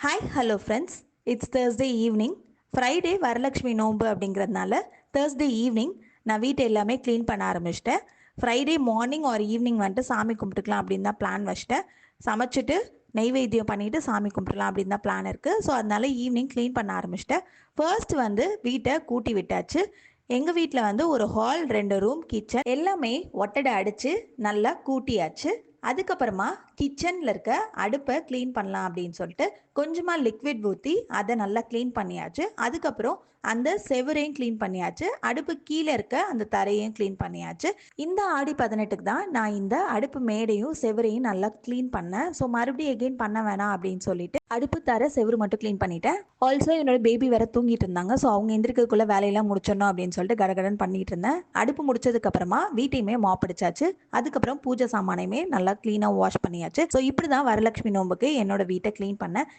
Hi hello friends. It's Thursday evening. Friday Varalakshmi நோன்பு அப்படிங்கிறதுனால Thursday evening நான் வீட்டை எல்லாமே க்ளீன் பண்ண ஆரம்பிச்சிட்டேன். ஃப்ரைடே மார்னிங் ஆர் ஈவினிங் வந்துட்டு சாமி கும்பிட்டுக்கலாம் அப்படின்னு தான் பிளான் வச்சிட்டேன். சமைச்சிட்டு நெய்வேத்தியம் பண்ணிவிட்டு சாமி கும்பிட்றலாம் அப்படின்னு தான் பிளான் இருக்குது. ஸோ அதனால ஈவினிங் க்ளீன் பண்ண ஆரம்பிச்சிட்டேன். ஃபர்ஸ்ட் வந்து வீட்டை கூட்டி விட்டாச்சு. எங்கள் வீட்டில் வந்து ஒரு ஹால், 2 ரூம், கிச்சன் எல்லாமே ஒட்டடை அடித்து நல்லா கூட்டியாச்சு. அதுக்கப்புறமா கிச்சனில் இருக்க அடுப்பை க்ளீன் பண்ணலாம் அப்படின்னு சொல்லிட்டு கொஞ்சமாக லிக்விட் ஊற்றி அதை நல்லா க்ளீன் பண்ணியாச்சு. அதுக்கப்புறம் அந்த செவரையும் க்ளீன் பண்ணியாச்சு. அடுப்பு கீழே இருக்க அந்த தரையும் க்ளீன் பண்ணியாச்சு. இந்த ஆடி 18க்கு தான் நான் இந்த அடுப்பு மேடையும் செவரையும் நல்லா க்ளீன் பண்ணேன். ஸோ மறுபடியும் எகெயின் பண்ண வேணாம் அப்படின்னு சொல்லிட்டு அடுப்பு தர செவரு மட்டும் க்ளீன் பண்ணிட்டேன். ஆல்சோ என்னோட பேபி வேற தூங்கிட்டு இருந்தாங்க. ஸோ அவங்க எந்திரிக்கிறதுக்குள்ள வேலையெல்லாம் முடிச்சிடணும் அப்படின்னு சொல்லிட்டு கடகடன் பண்ணிட்டு இருந்தேன். அடுப்பு முடிச்சதுக்கு அப்புறமா வீட்டையுமே மாப் அடிச்சாச்சு. அதுக்கப்புறம் பூஜை சாமானையுமே நல்லா க்ளீனாக வாஷ் பண்ணியாச்சு. ஸோ இப்படி தான் வரலட்சுமி நோம்புக்கு என்னோட வீட்டை க்ளீன் பண்ணேன்.